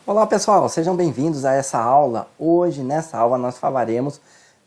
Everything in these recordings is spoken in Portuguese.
Olá pessoal, sejam bem-vindos a essa aula. Hoje, nessa aula, nós falaremos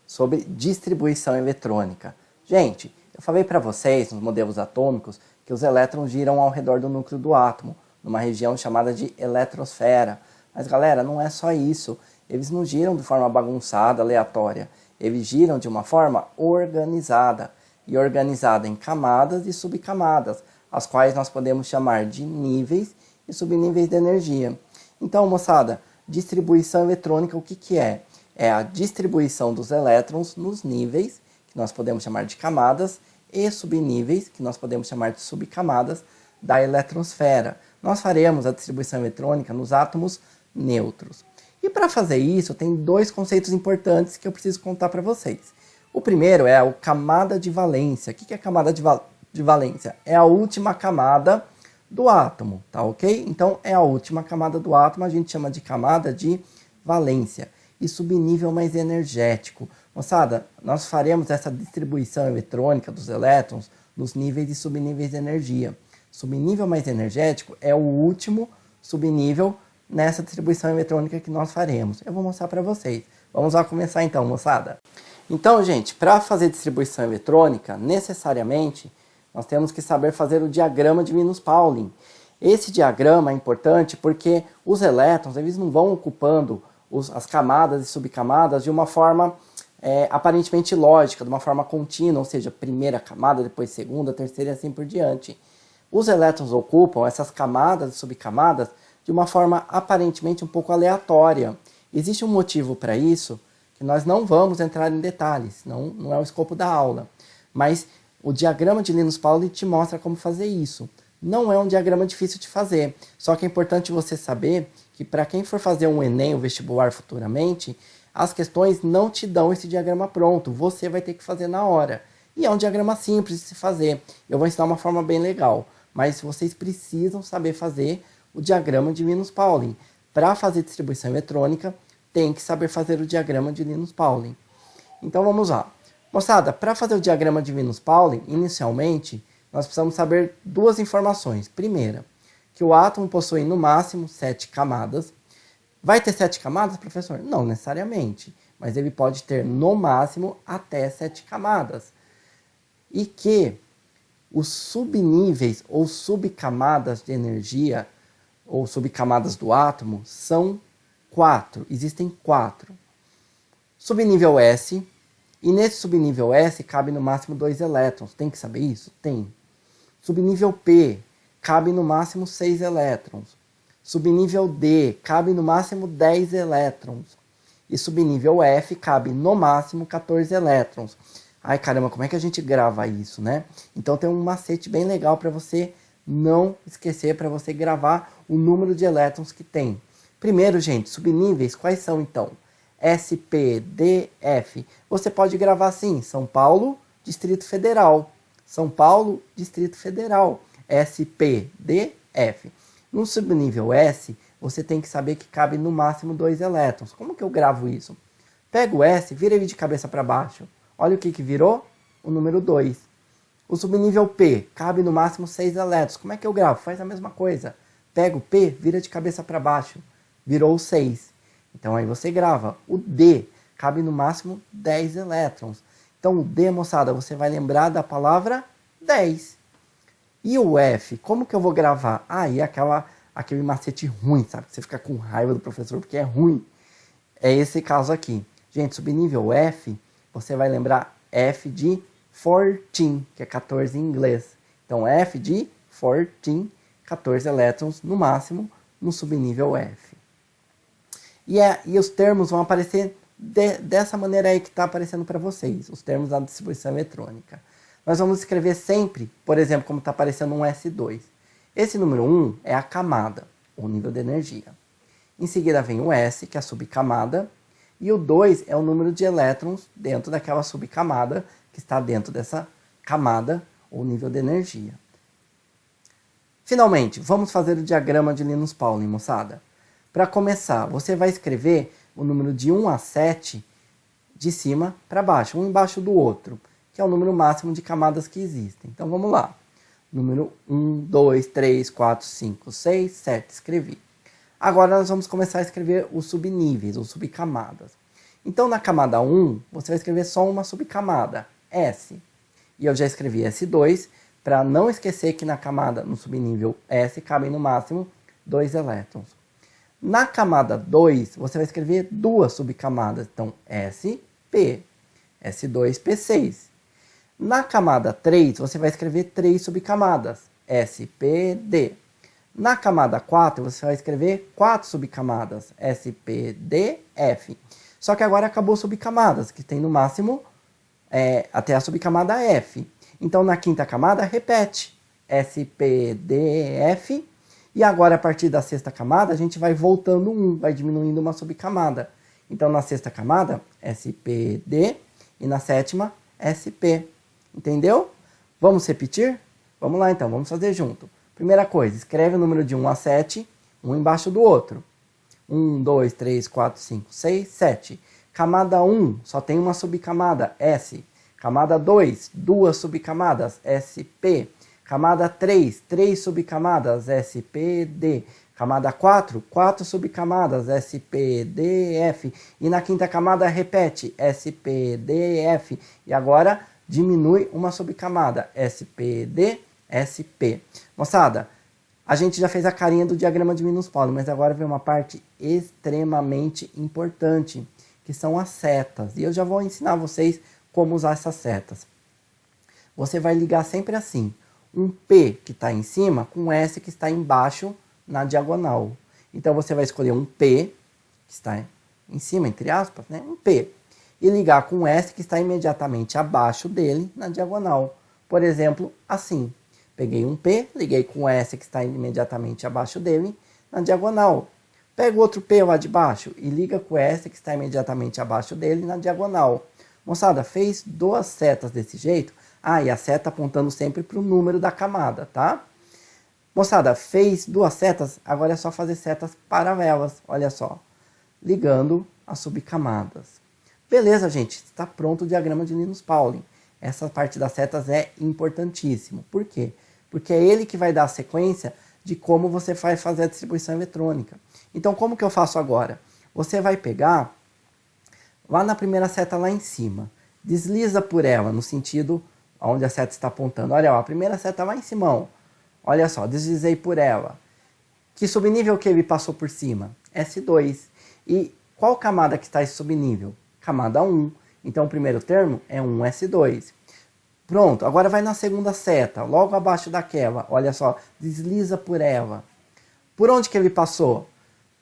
sobre distribuição eletrônica. Gente, eu falei para vocês, nos modelos atômicos, que os elétrons giram ao redor do núcleo do átomo, numa região chamada de eletrosfera. Mas galera, não é só isso. Eles não giram de forma bagunçada, aleatória. Eles giram de uma forma organizada. E organizada em camadas e subcamadas, as quais nós podemos chamar de níveis e subníveis de energia. Então, moçada, distribuição eletrônica, o que é? É a distribuição dos elétrons nos níveis, que nós podemos chamar de camadas, e subníveis, que nós podemos chamar de subcamadas, da eletrosfera. Nós faremos a distribuição eletrônica nos átomos neutros. E para fazer isso, tem dois conceitos importantes que eu preciso contar para vocês. O primeiro é a camada de valência. O que é a camada de valência? É a última camada do átomo, tá ok? Então, é a última camada do átomo, a gente chama de camada de valência. E subnível mais energético. Moçada, nós faremos essa distribuição eletrônica dos elétrons nos níveis e subníveis de energia. Subnível mais energético é o último subnível nessa distribuição eletrônica que nós faremos. Eu vou mostrar para vocês. Vamos lá começar então, moçada. Então, gente, para fazer distribuição eletrônica, necessariamente, nós temos que saber fazer o diagrama de Linus-Pauling. Esse diagrama é importante porque os elétrons eles não vão ocupando as camadas e subcamadas de uma forma aparentemente lógica, de uma forma contínua, ou seja, primeira camada, depois segunda, terceira e assim por diante. Os elétrons ocupam essas camadas e subcamadas de uma forma aparentemente um pouco aleatória. Existe um motivo para isso que nós não vamos entrar em detalhes, não é o escopo da aula, mas o diagrama de Linus-Pauling te mostra como fazer isso. Não é um diagrama difícil de fazer, só que é importante você saber que para quem for fazer um Enem, o vestibular futuramente, as questões não te dão esse diagrama pronto, você vai ter que fazer na hora. E é um diagrama simples de se fazer, eu vou ensinar uma forma bem legal, mas vocês precisam saber fazer o diagrama de Linus-Pauling. Para fazer distribuição eletrônica, tem que saber fazer o diagrama de Linus-Pauling. Então vamos lá. Moçada, para fazer o diagrama de Linus-Pauling, inicialmente, nós precisamos saber duas informações. Primeira, que o átomo possui no máximo 7 camadas. Vai ter 7 camadas, professor? Não necessariamente, mas ele pode ter no máximo até 7 camadas. E que os subníveis ou subcamadas de energia, ou subcamadas do átomo, são 4. Existem 4. Subnível S. E nesse subnível S cabe no máximo 2 elétrons. Tem que saber isso? Tem. Subnível P cabe no máximo 6 elétrons. Subnível D cabe no máximo 10 elétrons. E subnível F cabe no máximo 14 elétrons. Ai caramba, como é que a gente grava isso, né? Então tem um macete bem legal para você não esquecer, para você gravar o número de elétrons que tem. Primeiro, gente, subníveis, quais são então? S, P, D, F. Você pode gravar assim, São Paulo, Distrito Federal. São Paulo, Distrito Federal. S, P, D, F. No subnível S, você tem que saber que cabe no máximo 2 elétrons. Como que eu gravo isso? Pega o S, vira ele de cabeça para baixo. Olha o que virou? O número 2. O subnível P, cabe no máximo 6 elétrons. Como é que eu gravo? Faz a mesma coisa. Pega o P, vira de cabeça para baixo. Virou o 6. Então aí você grava. O D cabe no máximo 10 elétrons. Então o D, moçada, você vai lembrar da palavra 10. E o F, como que eu vou gravar? E aquele macete ruim, sabe? Você fica com raiva do professor porque é ruim. É esse caso aqui. Gente, subnível F, você vai lembrar F de 14, que é 14 em inglês. Então F de 14, 14 elétrons no máximo no subnível F. E os termos vão aparecer dessa maneira aí que está aparecendo para vocês, os termos da distribuição eletrônica. Nós vamos escrever sempre, por exemplo, como está aparecendo um S2. Esse número 1 é a camada, o nível de energia. Em seguida vem o S, que é a subcamada, e o 2 é o número de elétrons dentro daquela subcamada que está dentro dessa camada, ou nível de energia. Finalmente, vamos fazer o diagrama de Linus-Pauling, moçada. Para começar, você vai escrever o número de 1 a 7 de cima para baixo, um embaixo do outro, que é o número máximo de camadas que existem. Então vamos lá. Número 1, 2, 3, 4, 5, 6, 7. Escrevi. Agora nós vamos começar a escrever os subníveis, os subcamadas. Então na camada 1, você vai escrever só uma subcamada, S. E eu já escrevi S2, para não esquecer que no subnível S, cabem no máximo 2 elétrons. Na camada 2, você vai escrever duas subcamadas, então SP, S2P6. Na camada 3, você vai escrever 3 subcamadas, SPD. Na camada 4, você vai escrever 4 subcamadas, SPDF. Só que agora acabou subcamadas, que tem no máximo até a subcamada F. Então na quinta camada, repete, SPDF. E agora a partir da sexta camada, a gente vai voltando vai diminuindo uma subcamada. Então na sexta camada, SPD. E na sétima, SP. Entendeu? Vamos repetir? Vamos lá então, vamos fazer junto. Primeira coisa, escreve o número de 1 a 7, um embaixo do outro. 1, 2, 3, 4, 5, 6, 7. Camada 1 só tem uma subcamada, S. Camada 2, duas subcamadas, SP. Camada 3, 3 subcamadas, SPD. Camada 4, 4 subcamadas, SPDF. E na quinta camada repete, SPDF. E agora diminui uma subcamada, SPD, SP. Moçada, a gente já fez a carinha do diagrama de Minus Pauling, mas agora vem uma parte extremamente importante, que são as setas. E eu já vou ensinar vocês como usar essas setas. Você vai ligar sempre assim, um P que está em cima com um S que está embaixo na diagonal. Então você vai escolher um P, que está em cima, entre aspas, né? Um P. E ligar com um S que está imediatamente abaixo dele na diagonal. Por exemplo, assim. Peguei um P, liguei com o S que está imediatamente abaixo dele na diagonal. Pega outro P lá de baixo e liga com o S que está imediatamente abaixo dele na diagonal. Moçada, fez duas setas desse jeito. E a seta apontando sempre para o número da camada, tá? Moçada, fez duas setas, agora é só fazer setas paralelas, olha só. Ligando as subcamadas. Beleza, gente, está pronto o diagrama de Linus Pauling. Essa parte das setas é importantíssimo. Por quê? Porque é ele que vai dar a sequência de como você vai fazer a distribuição eletrônica. Então, como que eu faço agora? Você vai pegar lá na primeira seta lá em cima, desliza por ela no sentido onde a seta está apontando. Olha lá, a primeira seta lá em cima, ó. Olha só, deslizei por ela. Que subnível que ele passou por cima? S2. E qual camada que está esse subnível? Camada 1. Então o primeiro termo é 1S2. Pronto, agora vai na segunda seta, logo abaixo daquela. Olha só, desliza por ela. Por onde que ele passou?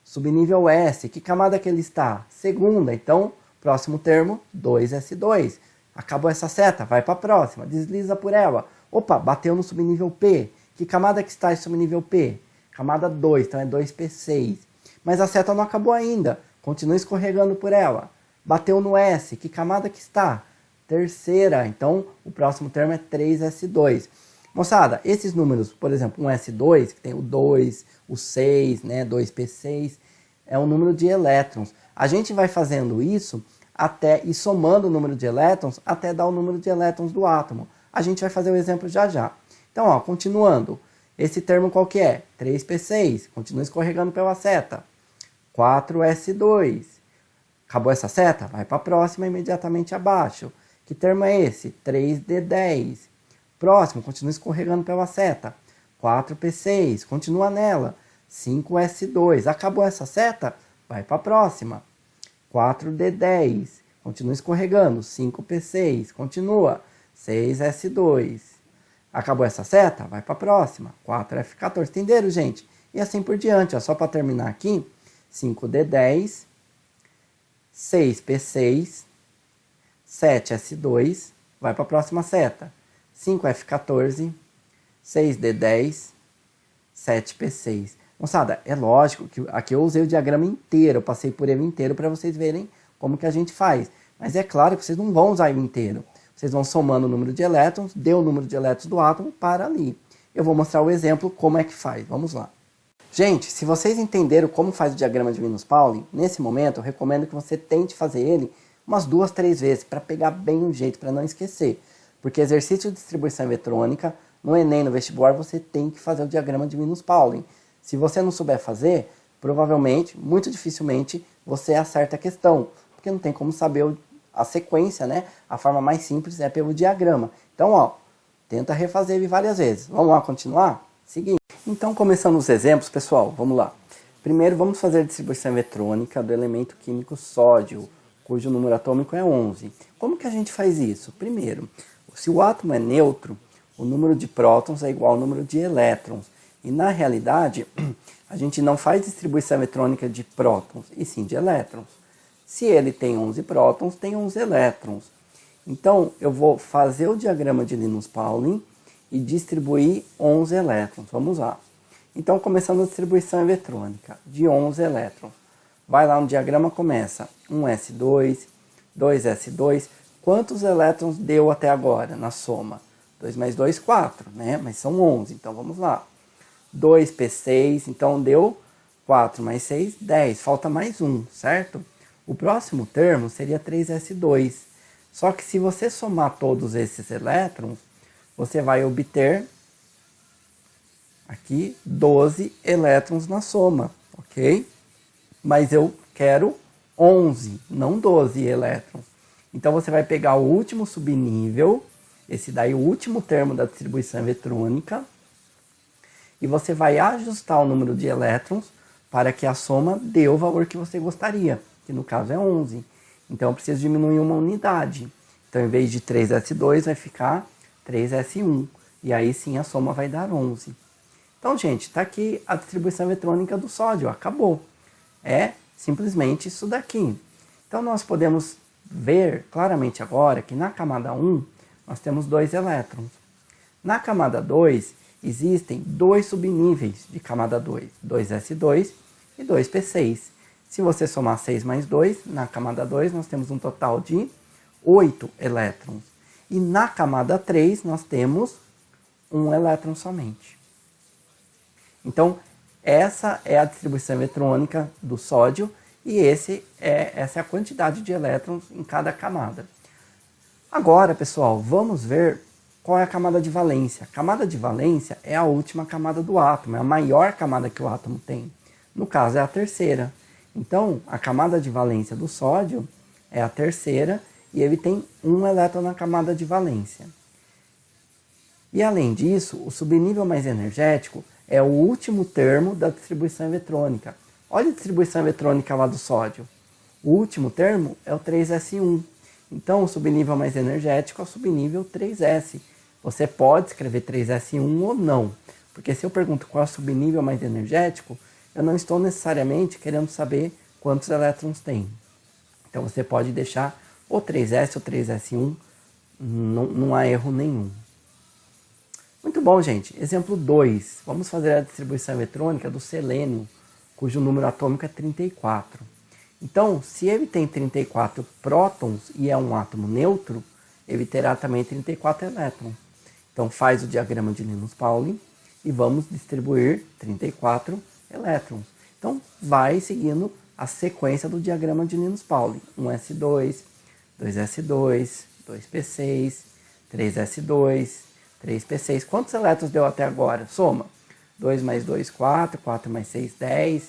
Subnível S. Que camada que ele está? Segunda. Então, próximo termo, 2S2. Acabou essa seta, vai para a próxima. Desliza por ela. Opa, bateu no subnível P. Que camada que está esse subnível P? Camada 2, então é 2P6. Mas a seta não acabou ainda. Continua escorregando por ela. Bateu no S. Que camada que está? Terceira. Então, o próximo termo é 3S2. Moçada, esses números, por exemplo, um S2, que tem o 2, o 6, né, 2P6, é um número de elétrons. A gente vai fazendo isso até e somando o número de elétrons até dar o número de elétrons do átomo. A gente vai fazer o exemplo já já. Então, ó, continuando. Esse termo qual que é? 3P6. Continua escorregando pela seta. 4S2. Acabou essa seta? Vai para a próxima imediatamente abaixo. Que termo é esse? 3D10. Próximo, continua escorregando pela seta. 4P6. Continua nela. 5S2. Acabou essa seta? Vai para a próxima. 4D10. Continua escorregando. 5P6. Continua. 6S2. Acabou essa seta? Vai para a próxima. 4F14. Entenderam, gente? E assim por diante. Ó, só para terminar aqui. 5D10. 6P6. 7S2. Vai para a próxima seta. 5F14. 6D10. 7P6. Moçada, é lógico que aqui eu usei o diagrama inteiro. Eu passei por ele inteiro para vocês verem como que a gente faz. Mas é claro que vocês não vão usar ele inteiro. Vocês vão somando o número de elétrons, deu o número de elétrons do átomo, para ali. Eu vou mostrar o exemplo como é que faz. Vamos lá. Gente, se vocês entenderam como faz o diagrama de Linus Pauling, nesse momento eu recomendo que você tente fazer ele umas 2, 3 vezes, para pegar bem o jeito, para não esquecer. Porque exercício de distribuição eletrônica, no Enem, no vestibular, você tem que fazer o diagrama de Linus Pauling. Se você não souber fazer, provavelmente, muito dificilmente, você acerta a questão, porque não tem como saber a sequência, né? A forma mais simples é pelo diagrama. Então, ó, tenta refazer ele várias vezes. Vamos lá continuar? Seguinte. Então, começando os exemplos, pessoal, vamos lá. Primeiro, vamos fazer a distribuição eletrônica do elemento químico sódio, cujo número atômico é 11. Como que a gente faz isso? Primeiro, se o átomo é neutro, o número de prótons é igual ao número de elétrons. E na realidade, a gente não faz distribuição eletrônica de prótons, e sim de elétrons. Se ele tem 11 prótons, tem 11 elétrons. Então, eu vou fazer o diagrama de Linus-Pauling e distribuir 11 elétrons. Vamos lá. Então, começando a distribuição eletrônica de 11 elétrons. Vai lá no diagrama, começa 1s2, 2s2. Quantos elétrons deu até agora na soma? 2 mais 2, 4, né? Mas são 11, então vamos lá. 2p6, então deu 4 mais 6, 10. Falta mais um, certo? O próximo termo seria 3s2. Só que se você somar todos esses elétrons, você vai obter aqui 12 elétrons na soma, ok? Mas eu quero 11, não 12 elétrons. Então você vai pegar o último subnível, esse daí o último termo da distribuição eletrônica, e você vai ajustar o número de elétrons para que a soma dê o valor que você gostaria, que no caso é 11. Então eu preciso diminuir uma unidade. Então em vez de 3s2 vai ficar 3s1. E aí sim a soma vai dar 11. Então, gente, está aqui a distribuição eletrônica do sódio. Acabou. É simplesmente isso daqui. Então nós podemos ver claramente agora que na camada 1 nós temos 2 elétrons. Na camada 2 existem 2 subníveis de camada 2, 2s2 e 2p6. Se você somar 6 mais 2, na camada 2 nós temos um total de 8 elétrons. E na camada 3 nós temos 1 elétron somente. Então, essa é a distribuição eletrônica do sódio e essa é a quantidade de elétrons em cada camada. Agora, pessoal, vamos ver qual é a camada de valência. A camada de valência é a última camada do átomo, é a maior camada que o átomo tem. No caso, é a terceira. Então, a camada de valência do sódio é a terceira e ele tem 1 elétron na camada de valência. E além disso, o subnível mais energético é o último termo da distribuição eletrônica. Olha a distribuição eletrônica lá do sódio. O último termo é o 3s1. Então, o subnível mais energético é o subnível 3s. Você pode escrever 3s1 ou não. Porque se eu pergunto qual é o subnível mais energético, eu não estou necessariamente querendo saber quantos elétrons tem. Então, você pode deixar ou 3s ou 3s1. Não há erro nenhum. Muito bom, gente. Exemplo 2. Vamos fazer a distribuição eletrônica do selênio, cujo número atômico é 34. Então, se ele tem 34 prótons e é um átomo neutro, ele terá também 34 elétrons. Então, faz o diagrama de Linus-Pauling e vamos distribuir 34 elétrons. Então, vai seguindo a sequência do diagrama de Linus-Pauling. 1s2, 2s2, 2p6, 3s2, 3p6. Quantos elétrons deu até agora? Soma. 2 mais 2, 4. 4 mais 6, 10.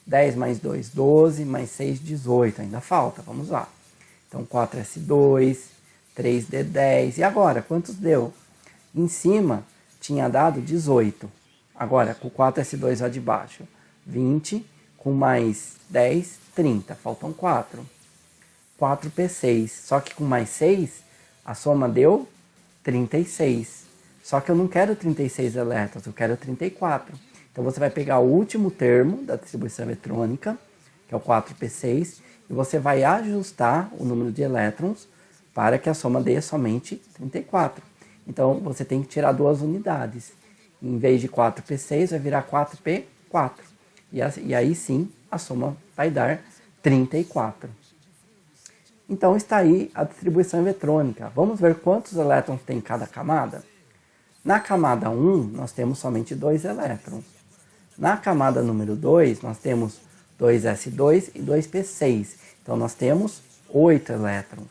10 mais 2, 12. Mais 6, 18. Ainda falta. Vamos lá. Então, 4s2, 3d10. E agora, quantos deu? Em cima, tinha dado 18. Agora, com 4s2 lá de baixo, 20. Com mais 10, 30. Faltam 4. 4p6. Só que com mais 6, a soma deu 36. Só que eu não quero 36 elétrons, eu quero 34. Então você vai pegar o último termo da distribuição eletrônica, que é o 4p6, e você vai ajustar o número de elétrons para que a soma dê somente 34. Então você tem que tirar 2 unidades. Em vez de 4p6, vai virar 4p4. E aí sim a soma vai dar 34. Então está aí a distribuição eletrônica. Vamos ver quantos elétrons tem em cada camada? Na camada 1, nós temos somente 2 elétrons. Na camada número 2, nós temos 2s2 e 2p6. Então, nós temos 8 elétrons.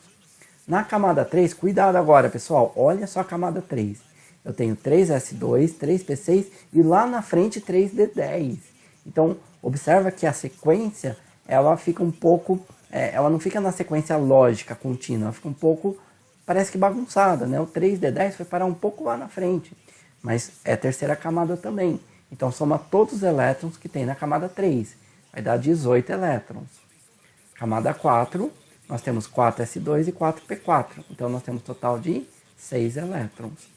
Na camada 3, cuidado agora, pessoal. Olha só a camada 3. Eu tenho 3s2, 3p6 e lá na frente 3d10. Então, Observa que a sequência, ela fica um pouco, ela não fica na sequência lógica contínua, ela fica um pouco, parece que bagunçada, né? O 3D10 foi parar um pouco lá na frente, mas é terceira camada também. Então soma todos os elétrons que tem na camada 3, vai dar 18 elétrons. Camada 4, nós temos 4s2 e 4p4, então nós temos total de 6 elétrons.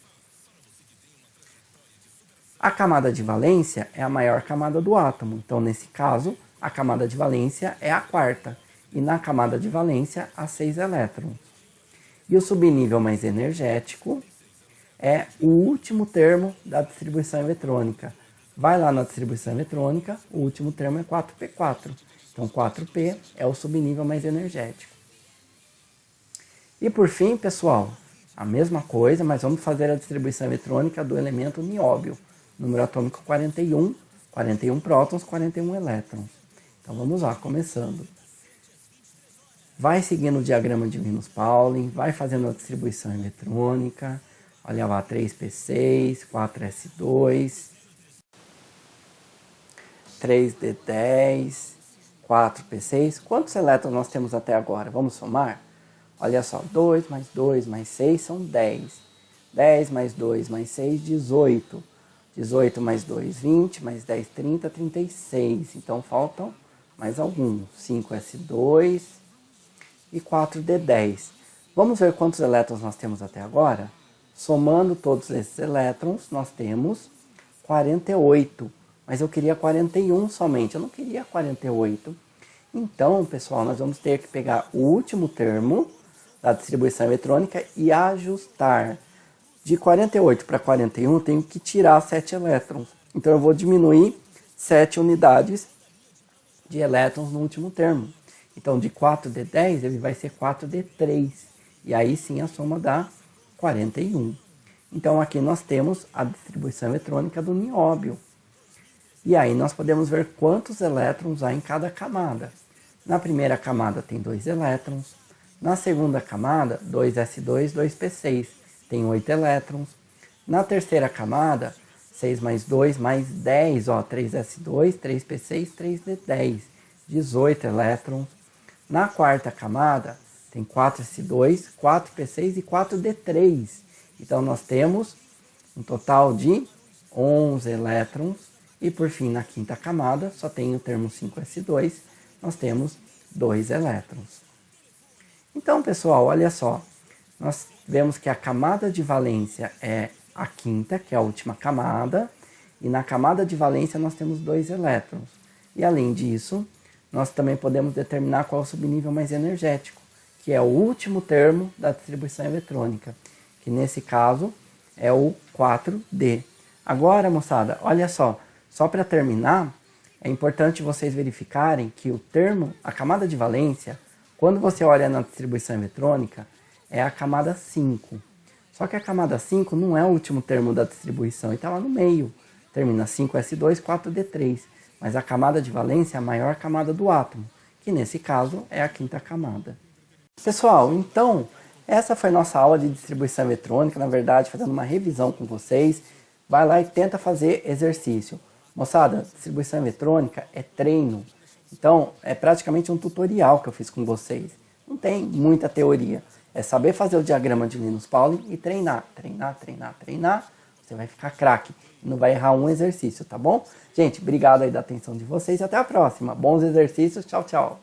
A camada de valência é a maior camada do átomo, então nesse caso a camada de valência é a quarta, e na camada de valência há 6 elétrons. E o subnível mais energético é o último termo da distribuição eletrônica. Vai lá na distribuição eletrônica, o último termo é 4p4, então 4p é o subnível mais energético. E por fim, pessoal, a mesma coisa, mas vamos fazer a distribuição eletrônica do elemento nióbio. Número atômico 41, 41 prótons, 41 elétrons. Então vamos lá, começando. Vai seguindo o diagrama de Linus-Pauling, vai fazendo a distribuição eletrônica. Olha lá, 3p6, 4s2, 3d10, 4p6. Quantos elétrons nós temos até agora? Vamos somar? Olha só, 2 mais 2 mais 6 são 10. 10 mais 2 mais 6, 18. 18 mais 2, 20, mais 10, 30, 36. Então faltam mais alguns. 5s2 e 4d10. Vamos ver quantos elétrons nós temos até agora? Somando todos esses elétrons, nós temos 48. Mas eu queria 41 somente, eu não queria 48. Então, pessoal, nós vamos ter que pegar o último termo da distribuição eletrônica e ajustar. De 48 para 41, eu tenho que tirar 7 elétrons. Então, eu vou diminuir 7 unidades de elétrons no último termo. Então, de 4d10, ele vai ser 4d3. E aí sim a soma dá 41. Então, aqui nós temos a distribuição eletrônica do nióbio. E aí nós podemos ver quantos elétrons há em cada camada. Na primeira camada tem 2 elétrons. Na segunda camada, 2s2, 2p6. Tem 8 elétrons. Na terceira camada, 6 mais 2 mais 10, ó, 3s2, 3p6, 3d10, 18 elétrons. Na quarta camada, tem 4s2, 4p6 e 4d3. Então, nós temos um total de 11 elétrons. E, por fim, na quinta camada, só tem o termo 5s2, nós temos 2 elétrons. Então, pessoal, olha só. Nós vemos que a camada de valência é a quinta, que é a última camada, e na camada de valência nós temos 2 elétrons. E além disso, nós também podemos determinar qual é o subnível mais energético, que é o último termo da distribuição eletrônica, que nesse caso é o 4D. Agora, moçada, olha só para terminar, é importante vocês verificarem que o termo, a camada de valência, quando você olha na distribuição eletrônica, é a camada 5. Só que a camada 5 não é o último termo da distribuição, e está lá no meio. Termina 5s2, 4d3. Mas a camada de valência é a maior camada do átomo, que nesse caso é a quinta camada. Pessoal, então, essa foi nossa aula de distribuição eletrônica, na verdade, fazendo uma revisão com vocês. Vai lá e tenta fazer exercício. Moçada, distribuição eletrônica é treino. Então, é praticamente um tutorial que eu fiz com vocês. Não tem muita teoria. É saber fazer o diagrama de Linus-Pauling e treinar, treinar, treinar, treinar. Você vai ficar craque. Não vai errar um exercício, tá bom? Gente, obrigado aí da atenção de vocês e até a próxima. Bons exercícios. Tchau, tchau.